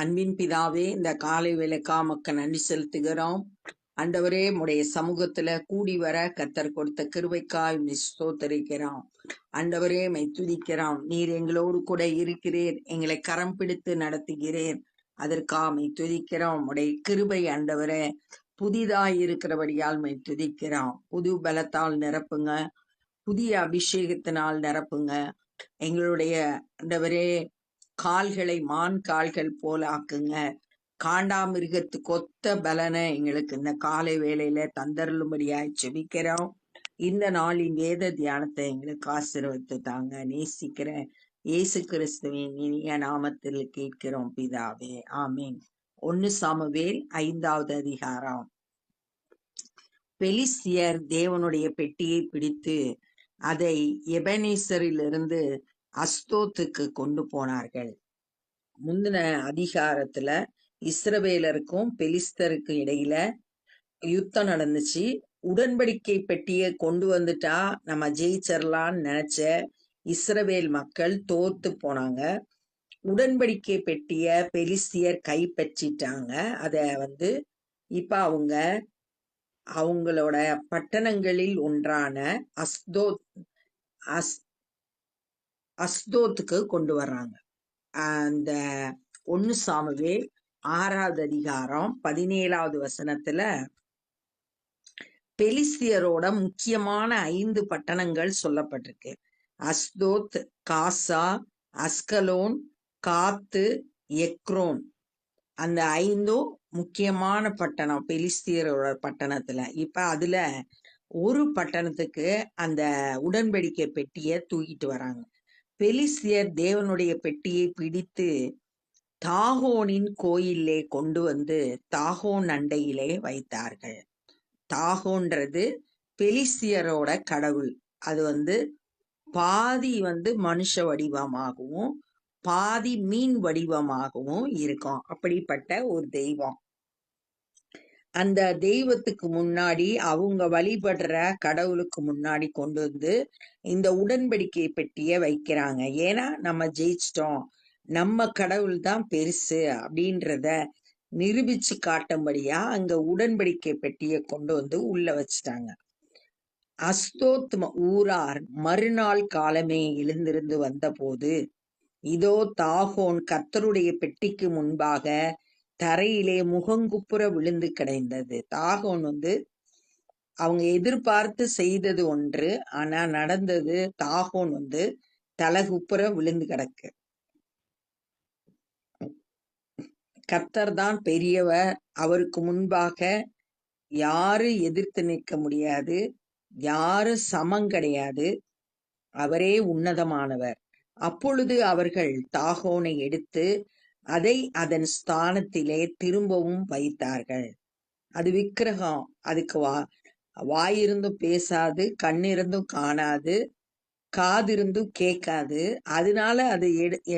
அன்பின் பிதாவே, இந்த காலை வேலைக்கா மக்க நன்றி செலுத்துகிறோம். ஆண்டவரே, உடைய சமூகத்துல கூடி வர கத்தர் கொடுத்த கிருபைக்காய் ஸ்தோத்தரிக்கிறோம். ஆண்டவரே, மை துதிக்கிறோம். நீர் எங்களோடு கூட இருக்கிறீர், எங்களை கரம் பிடித்து நடத்துகிறீர். அதற்காக மை துதிக்கிறோம். உடைய கிருபை ஆண்டவரே புதிதாய் இருக்கிறபடியால் மை துதிக்கிறோம். புது பலத்தால் நிரப்புங்க, புதிய அபிஷேகத்தினால் நிரப்புங்க. எங்களுடைய ஆண்டவரே கால்களை மான் கால்கள் போல ஆக்குங்க. காண்டாமிருகத்துக்கு ஒத்த பலனை எங்களுக்கு இந்த காலை வேளையில தந்தருளும்படியாய் செபிக்கிறோம். இந்த நாளின் வேத தியானத்தை எங்களுக்கு ஆசீர்வதித்து தாங்க. நேசிக்கிற இயேசு கிறிஸ்துவின் இனிய நாமத்தில் கேட்கிறோம் பிதாவே, ஆமீன். 1 சாமுவேல் 5வது அதிகாரம். பெலிஸ்தியர் தேவனுடைய பெட்டியை பிடித்து அதை எபனேசரிலிருந்து அஸ்தோத்துக்கு கொண்டு போனார்கள். முந்தின அதிகாரத்துல இஸ்ரவேலருக்கும் பெலிஸ்தருக்கும் இடையில யுத்தம் நடந்துச்சு. உடன்படிக்கை பெட்டியை கொண்டு வந்துட்டா நம்ம ஜெயிச்சிடலான்னு நினைச்ச இஸ்ரவேல் மக்கள் தோத்து போனாங்க. உடன்படிக்கை பெட்டிய பெலிஸ்தியர் கைப்பற்றிட்டாங்க. அத இப்ப அவங்களோட பட்டணங்களில் ஒன்றான அஸ்தோத்துக்கு கொண்டு வர்றாங்க. அந்த 1 சாமுவேல் 6வது அதிகாரம் 17வது வசனத்துல பெலிஸ்தியரோட முக்கியமான 5 பட்டணங்கள் சொல்லப்பட்டிருக்கு. அஸ்தோத், காசா, அஸ்கலோன், காத்து, எக்ரோன். அந்த 5ம் முக்கியமான பட்டணம் பெலிஸ்தியரோட பட்டணத்துல. இப்ப அதுல ஒரு பட்டணத்துக்கு அந்த உடன்படிக்கை பெட்டியை தூக்கிட்டு வராங்க. பெலிஸ்தியர் தேவனுடைய பெட்டியை பிடித்து தாகோனின் கோயிலே கொண்டு வந்து தாகோன் அண்டையிலே வைத்தார்கள். தாகோன்றது பெலிஸ்தியரோட கடவுள். அது பாதி மனுஷ வடிவமாகவும் பாதி மீன் வடிவமாகவும் இருக்கும். அப்படிப்பட்ட ஒரு தெய்வம். அந்த தெய்வத்துக்கு முன்னாடி அவங்க வழிபடுற கடவுளுக்கு முன்னாடி கொண்டு வந்து இந்த உடன்படிக்கை பெட்டிய வைக்கிறாங்க. ஏன்னா நம்ம ஜெயிச்சிட்டோம், நம்ம கடவுள் தான் பெருசு அப்படின்றத நிரூபிச்சு காட்டும்படியா அங்க உடன்படிக்கை பெட்டிய கொண்டு வந்து உள்ள வச்சுட்டாங்க. அஸ்தோத் ஊரார் மறுநாள் காலமே எழுந்திருந்து வந்த போது, இதோ தாகோன் கர்த்தருடைய பெட்டிக்கு முன்பாக தரையிலே முகங்குப்புற விழுந்து கிடந்தது. தாகோன் அவங்க எதிர்பார்த்து செய்தது ஒன்று, ஆனா நடந்தது தாகோன் தலகுப்புற விழுந்து கிடக்கு. கர்த்தர் தான் பெரியவர், அவருக்கு முன்பாக யாரு எதிர்த்து நிற்க முடியாது, யாரு சமம் கிடையாது, அவரே உன்னதமானவர். அப்பொழுது அவர்கள் தாகோனை எடுத்து அதை அதன் ஸ்தானத்திலே திரும்பவும் வைத்தார்கள். அது விக்கிரகம், அதுக்கு வாயிருந்தும் பேசாது, கண்ணிருந்தும் காணாது, காதிருந்தும் கேட்காது. அதனால அது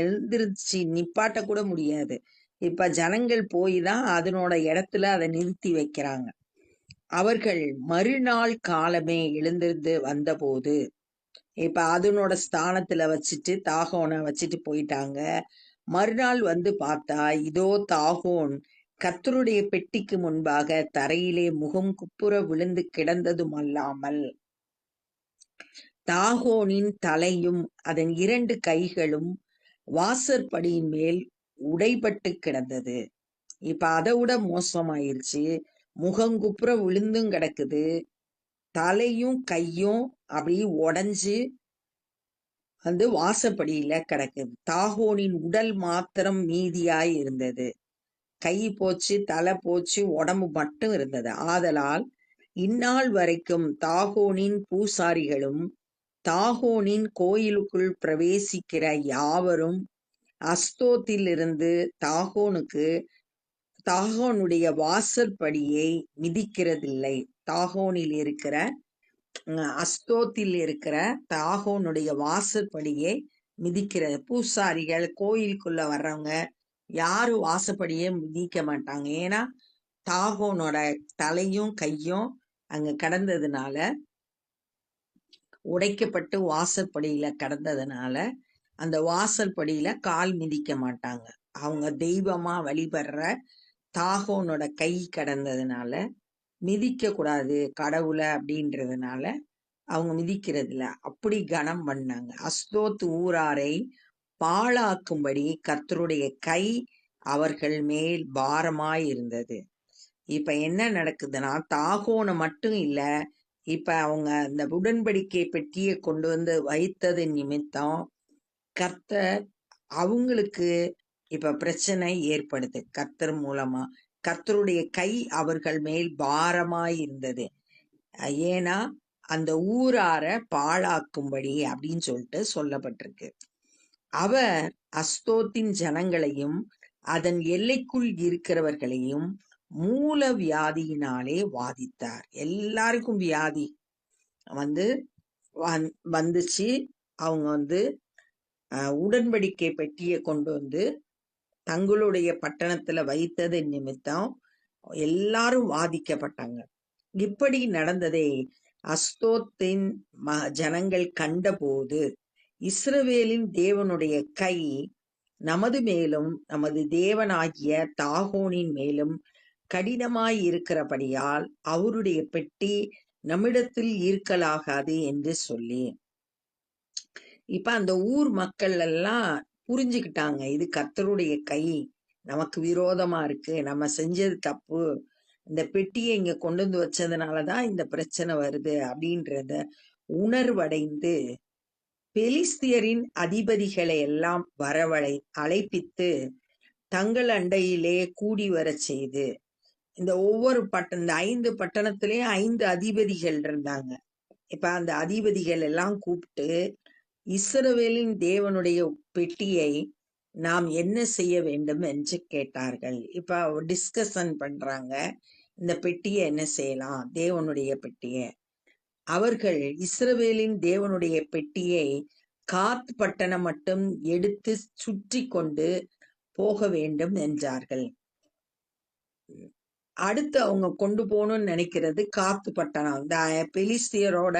எழுந்திருச்சு நிப்பாட்ட கூட முடியாது. இப்ப ஜனங்கள் போய் தான் அதனோட இடத்துல அதை நிறுத்தி வைக்கிறாங்க. அவர்கள் மறுநாள் காலமே எழுந்திருந்து வந்தபோது, இப்ப அதனோட ஸ்தானத்துல வச்சுட்டு தாகோனை வச்சுட்டு போயிட்டாங்க. மறுநாள் பார்த்தா, இதோ தாகோன் கர்த்தருடைய பெட்டிக்கு முன்பாக தரையிலே முகம் குப்புற விழுந்து கிடந்ததும் அல்லாமல் தாகோனின் தலையும் அதன் 2 கைகளும் வாசற்படியின் மேல் உடைபட்டு கிடந்தது. இப்ப அதை விட மோசமாயிருச்சு. முகங்குப்புற விழுந்தும் கிடக்குது, தலையும் கையும் அப்படி உடைஞ்சு வாசப்படியில கிடக்குது. தாகோனின் உடல் மாத்திரம் மீதியாய் இருந்தது. கை போச்சு, தலை போச்சு, உடம்பு மட்டும் இருந்தது. ஆதலால் இந்நாள் வரைக்கும் தாகோனின் பூசாரிகளும் தாகோனின் கோயிலுக்குள் பிரவேசிக்கிற யாவரும் அஸ்தோத்தில் இருந்து தாகோனுடைய வாசற்படியை மிதிக்கிறதில்லை. தாகோனில் இருக்கிற அஸ்தோத்தில் இருக்கிற தாகோனுடைய வாசற்படியை மிதிக்கிற பூசாரிகள், கோயிலுக்குள்ள வர்றவங்க யாரு வாசப்படியே மிதிக்க மாட்டாங்க. ஏன்னா தாகோனோட தலையும் கையும் அங்க கடந்ததுனால, உடைக்கப்பட்டு வாசற்படியில கடந்ததுனால அந்த வாசற்படியில கால் மிதிக்க மாட்டாங்க. அவங்க தெய்வமா வழிபடுற தாகோனோட கை கடந்ததுனால மிதிக்க கூடாது கடவுளை அப்படின்றதுனால அவங்க மிதிக்கிறது இல்ல. அப்படி கனம் பண்ணாங்க. அஸ்தோத் ஊராரை பாழாக்கும்படி கர்த்தருடைய கை அவர்கள் மேல் பாரமாய் இருந்தது. இப்ப என்ன நடக்குதுன்னா, தாகோனை மட்டும் இல்ல, இப்ப அவங்க இந்த உடன்படிக்கை பெட்டியை கொண்டு வந்து வைத்தது நிமித்தம் கர்த்தர் அவங்களுக்கு இப்ப பிரச்சனை ஏற்படுது. கர்த்தர் மூலமா கர்த்தருடைய கை அவர்கள் மேல் பாரமாய் இருந்தது. ஏன்னா அந்த ஊரார பாழாக்கும்படி அப்படின்னு சொல்லிட்டு சொல்லப்பட்டிருக்கு. அவர் அஸ்தோத்தின் ஜனங்களையும் அதன் எல்லைக்குள் இருக்கிறவர்களையும் மூல வியாதியினாலே வாதித்தார். எல்லாருக்கும் வியாதி வந்து வந்துச்சு. அவங்க வந்து உடன்படிக்கை பெட்டியை கொண்டு வந்து தங்களுடைய பட்டணத்துல வைத்தது நிமித்தம் எல்லாரும் வாதிக்கப்பட்டாங்க. இப்படி நடந்ததை அஸ்தோத்தின் ஜனங்கள் கண்டபோது, இஸ்ரவேலின் தேவனுடைய கை நமது மேலும் நமது தேவனாகிய தாகோனின் மேலும் கடினமாய் இருக்கிறபடியால் அவருடைய பெட்டி நம்மிடத்தில் இருக்கலாகாது என்று சொல்லி, இப்ப அந்த ஊர் மக்கள் எல்லாம் புரிஞ்சுக்கிட்டாங்க, இது கர்த்தருடைய கை நமக்கு விரோதமா இருக்கு, நம்ம செஞ்சது தப்பு, இந்த பெட்டியை இங்க கொண்டு வந்து வச்சதுனாலதான் இந்த பிரச்சனை வருது அப்படின்றத உணர்வடைந்து பெலிஸ்தியரின் அதிபதிகளை எல்லாம் அழைப்பித்து தங்கள் அண்டையிலே கூடி வர செய்து, இந்த ஒவ்வொரு இந்த 5 பட்டணத்திலேயும் 5 அதிபதிகள் இருந்தாங்க. இப்ப அந்த அதிபதிகள் எல்லாம் கூப்பிட்டு இஸ்ரவேலின் தேவனுடைய பெட்டியை நாம் என்ன செய்ய வேண்டும் என்று கேட்டார்கள். இப்ப டிஸ்கஷன் பண்றாங்க, இந்த பெட்டியை என்ன செய்யலாம், தேவனுடைய பெட்டியை. அவர்கள் இஸ்ரவேலின் தேவனுடைய பெட்டியை காத் பட்டணம் மட்டும் எடுத்து சுற்றி கொண்டு போக வேண்டும் என்றார்கள். அடுத்து அவங்க கொண்டு போகணும்னு நினைக்கிறது காத்து பட்டணம். இந்த பெலிஸ்தியரோட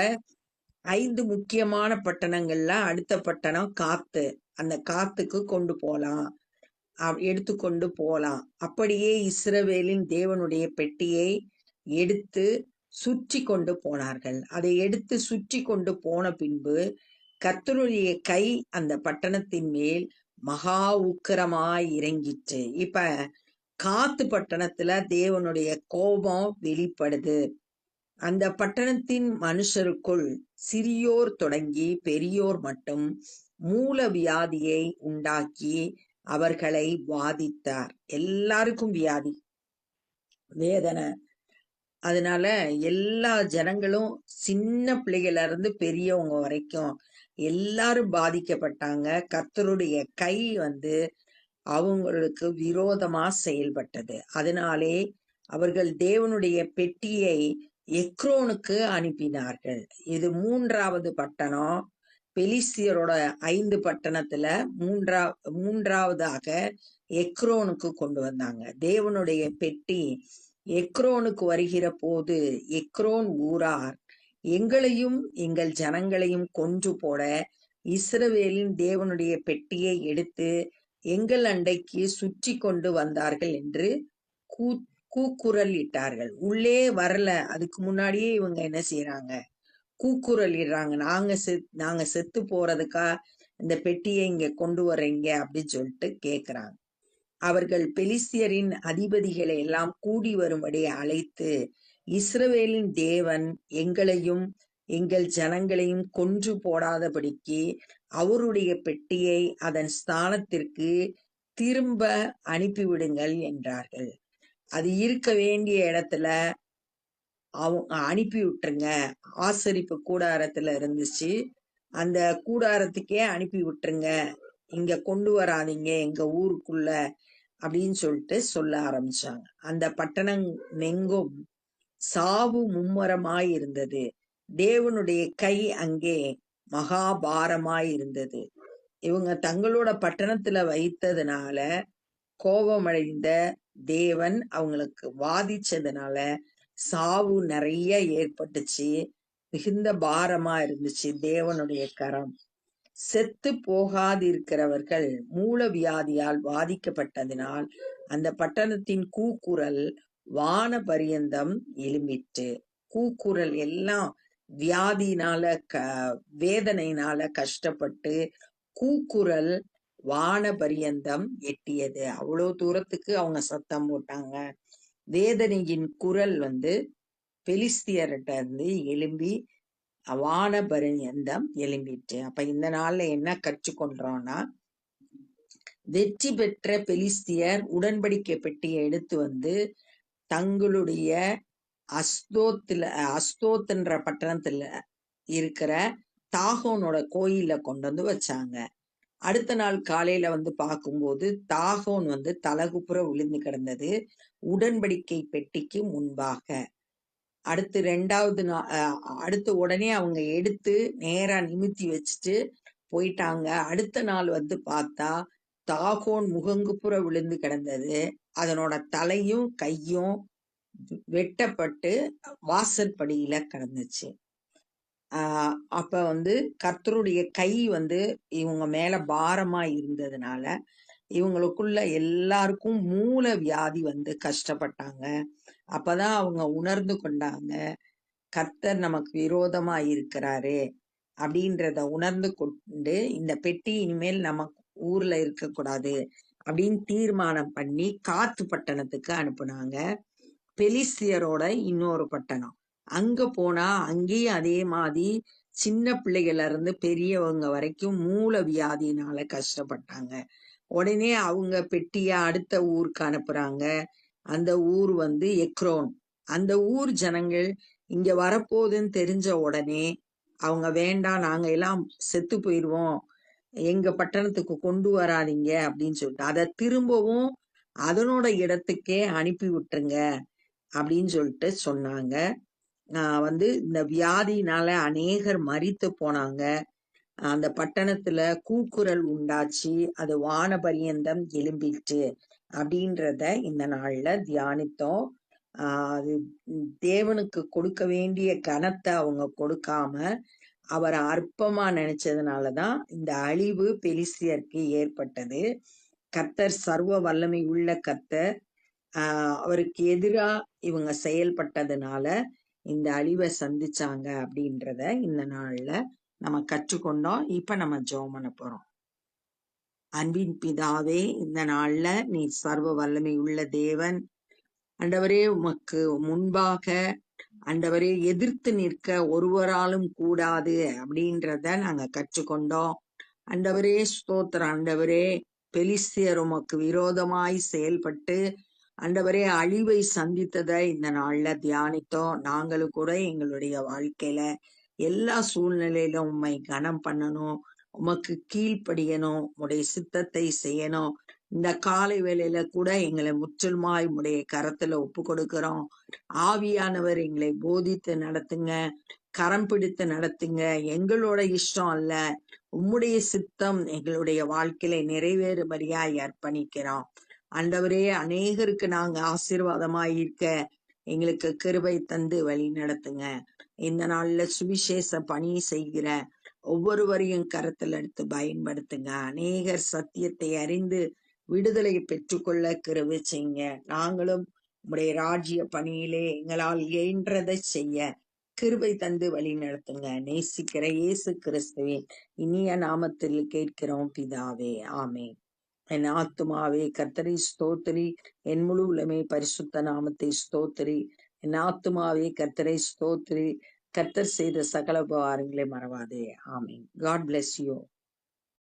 5 முக்கியமான பட்டணங்கள்ல அடுத்த பட்டணம் காத்து. அந்த காத்துக்கு கொண்டு போலாம், எடுத்துக்கொண்டு போலாம். அப்படியே இஸ்ரவேலின் தேவனுடைய பெட்டியை எடுத்து சுற்றி கொண்டு போனார்கள். அதை எடுத்து சுற்றி கொண்டு போன பின்பு கர்த்தருடைய கை அந்த பட்டணத்தின் மேல் மகா உக்கிரமாய் இறங்கிற்று. இப்ப காத்து பட்டணத்துல தேவனுடைய கோபம் வெளிப்படுது. அந்த பட்டணத்தின் மனுஷருக்குள் சிறியோர் தொடங்கி பெரியோர் மட்டும் மூல வியாதியை உண்டாக்கி அவர்களை வாதித்தார். எல்லாருக்கும் வியாதி, வேதனை. அதனால எல்லா ஜனங்களும் சின்ன பிள்ளைகள இருந்து பெரியவங்க வரைக்கும் எல்லாரும் பாதிக்கப்பட்டாங்க. கர்த்தருடைய கை வந்து அவங்களுக்கு விரோதமா செயல்பட்டது. அதனாலே அவர்கள் தேவனுடைய பெட்டியை எக்ரோனுக்கு அனுப்பினார்கள். இது 3வது பட்டணம். பெலிஸ்தியரோட 5 பட்டணத்துல மூன்றாவதாக எக்ரோனுக்கு கொண்டு வந்தாங்க. தேவனுடைய பெட்டி எக்ரோனுக்கு வருகிற போது எக்ரோன் ஊரார் எங்களையும் எங்கள் ஜனங்களையும் கொன்று போட இஸ்ரவேலின் தேவனுடைய பெட்டியை எடுத்து எங்கள் அண்டைக்கு சுற்றி கொண்டு வந்தார்கள் என்று கூக்குரல் இட்டார்கள். உள்ளே வரல, அதுக்கு முன்னாடியே இவங்க என்ன செய்யறாங்க, கூக்குரல் இடுறாங்க, நாங்க செத்து போறதுக்கா இந்த பெட்டியை இங்க கொண்டு வர்றீங்க அப்படின்னு சொல்லிட்டு கேக்குறாங்க. அவர்கள் பெலிஸ்தியரின் அதிபதிகளை எல்லாம் கூடி வரும்படி அழைத்து, இஸ்ரவேலின் தேவன் எங்களையும் எங்கள் ஜனங்களையும் கொன்று போடாதபடிக்கு அவருடைய பெட்டியை அதன் ஸ்தானத்திற்கு திரும்ப அனுப்பிவிடுங்கள் என்றார்கள். அது இருக்க வேண்டிய இடத்துல அவங்க அனுப்பி விட்டுருங்க. ஆசரிப்பு கூடாரத்துல இருந்துச்சு, அந்த கூடாரத்துக்கே அனுப்பி விட்டுருங்க, இங்க கொண்டு வராதீங்க எங்க ஊருக்குள்ள அப்படின்னு சொல்லிட்டு சொல்ல ஆரம்பிச்சாங்க. அந்த பட்டணம் எங்கும் சாவு மும்மரமாய் இருந்தது. தேவனுடைய கை அங்கே மகாபாரமாய் இருந்தது. இவங்க தங்களோட பட்டணத்துல வைத்ததுனால கோபமடைந்த தேவன் அவங்களுக்கு வாதிச்சதுனால சாவு நிறைய ஏற்பட்டுச்சு. மிகுந்த பாரமா இருந்துச்சு தேவனுடைய கரம். செத்து போகாதிருக்கிறவர்கள் மூல வியாதியால் பாதிக்கப்பட்டதினால் அந்த பட்டணத்தின் கூக்குரல் வான பரியந்தம் எழும்பிற்று. கூக்குரல் எல்லாம் வியாதினால வேதனையினால கஷ்டப்பட்டு கூக்குரல் வான பரியந்தம் எட்டியது. அவ்வளோ தூரத்துக்கு அவங்க சத்தம் போட்டாங்க. வேதனையின் குரல் பெலிஸ்தியர்கிட்ட இருந்து எழும்பி வான பரியந்தம் எழும்பிட்டு. அப்ப இந்த நாள்ல என்ன கற்றுக்கொள்றோம்னா, வெற்றி பெற்ற பெலிஸ்தியர் உடன்படிக்கை பெட்டியை எடுத்து தங்களுடைய அஸ்தோத்ன்ற பட்டணத்துல இருக்கிற தாகோனோட கோயில கொண்டு வச்சாங்க. அடுத்த நாள் காலையில பார்க்கும்போது தாகோன் தலகுப்புற விழுந்து கிடந்தது உடன்படிக்கை பெட்டிக்கு முன்பாக. அடுத்து உடனே அவங்க எடுத்து நேரா நிமித்தி வச்சுட்டு போயிட்டாங்க. அடுத்த நாள் பார்த்தா தாகோன் முகங்குப்புற விழுந்து கிடந்தது. அதனோட தலையும் கையும் வெட்டப்பட்டு வாசற்படியில கிடந்துச்சு. அப்ப கர்த்தருடைய கை இவங்க மேல பாரமா இருந்ததுனால இவங்களுக்குள்ள எல்லாருக்கும் மூல வியாதி கஷ்டப்பட்டாங்க. அப்பதான் அவங்க உணர்ந்து கொண்டாங்க, கர்த்தர் நமக்கு விரோதமா இருக்கிறாரு அப்படின்றத உணர்ந்து கொண்டு இந்த பெட்டி இனிமேல் நம்ம ஊர்ல இருக்கக்கூடாது அப்படின்னு தீர்மானம் பண்ணி காத்து பட்டணத்துக்கு அனுப்புனாங்க. பெலிஸ்தியரோட இன்னொரு பட்டணம். அங்க போனா அங்கேயும் அதே மாதிரி சின்ன பிள்ளைகள்ல இருந்து பெரியவங்க வரைக்கும் மூல வியாதினால கஷ்டப்பட்டாங்க. உடனே அவங்க பெட்டிய அடுத்த ஊருக்கு அனுப்புறாங்க. அந்த ஊர் எக்ரோன். அந்த ஊர் ஜனங்கள் இங்க வரப்போகுதுன்னு தெரிஞ்ச உடனே அவங்க வேண்டாம், நாங்க எல்லாம் செத்து போயிடுவோம், எங்க பட்டணத்துக்கு கொண்டு வராதீங்க அப்படின்னு சொல்லிட்டு அதை திரும்பவும் அதனோட இடத்துக்கே அனுப்பி விட்டுருங்க அப்படின்னு சொல்லிட்டு சொன்னாங்க. இந்த வியாதினால அநேகர் மரித்து போனாங்க. அந்த பட்டணத்துல கூக்குரல் உண்டாச்சு, அது வான பரியந்தம் எழும்பிட்டு அப்படின்றத இந்த நாள்ல தியானித்தோம். அது தேவனுக்கு கொடுக்க வேண்டிய கனத்தை அவங்க கொடுக்காம அவரை அற்பமா நினைச்சதுனாலதான் இந்த அழிவு பெலிஸ்தியருக்கு ஏற்பட்டது. கர்த்தர் சர்வ வல்லமை உள்ள கர்த்தர் அவருக்கு எதிரா இவங்க செயல்பட்டதுனால இந்த அழிவை சந்திச்சாங்க அப்படின்றத இந்த நாள்ல நம்ம கற்றுக்கொண்டோம். இப்ப நம்ம ஜெபம் பண்ண போறோம். அன்பின் பிதாவே, இந்த நாள்ல நீ சர்வ வல்லமை உள்ள தேவன். ஆண்டவரே, உமக்கு முன்பாக ஆண்டவரே எதிர்த்து நிற்க ஒருவராலும் கூடாது அப்படின்றத நாங்க கற்றுக்கொண்டோம். ஆண்டவரே ஸ்தோத்திரம். ஆண்டவரே, பெலிஸ்தியர் உமக்கு விரோதமாய் செயல்பட்டு ஆண்டவரே அழிவை சந்தித்ததை இந்த நாள்ல தியானித்தோம். நாங்களும் கூட எங்களுடைய வாழ்க்கையில எல்லா சூழ்நிலையிலும் உம்மை கனம் பண்ணணும், உமக்கு கீழ்ப்படியணும், உடைய சித்தத்தை செய்யணும். இந்த காலை வேளையில கூட எங்களை முற்றிலுமாய் உடைய கரத்துல ஒப்பு கொடுக்கிறோம். ஆவியானவர் எங்களை போதித்து நடத்துங்க, கரம் பிடித்து நடத்துங்க. எங்களோட இஷ்டம் அல்ல, உம்முடைய சித்தம் எங்களுடைய வாழ்க்கையில நிறைவேறும்படியாய் அர்ப்பணிக்கிறோம். ஆண்டவரே, அநேகருக்கு நாங்க ஆசீர்வாதமாய் இருக்க எங்களுக்கு கிருபை தந்து வழி நடத்துங்க. இந்த நாள்ல சுவிசேஷ பணி செய்கிற ஒவ்வொருவரையும் கரத்தில் எடுத்து பயன்படுத்துங்க. அநேகர் சத்தியத்தை அறிந்து விடுதலை பெற்றுக்கொள்ள கிருபை செய்யுங்க. நாங்களும் உடைய ராஜ்ய பணியிலே எங்களால் இயன்றதை செய்ய கிருபை தந்து வழி நடத்துங்க. நேசிக்கிற இயேசு கிறிஸ்துவின் இனிய நாமத்தில் கேட்கிறோம் பிதாவே, ஆமென். என் ஆத்துமாவே கர்த்தரை ஸ்தோத்திரி, என் முழு உலமே பரிசுத்த நாமத்தை ஸ்தோத்திரி. என் ஆத்துமாவே கர்த்தரை ஸ்தோத்திரி, கர்த்தர் செய்த சகல உபகாரங்களை மறவாதே. ஆமென். God bless you.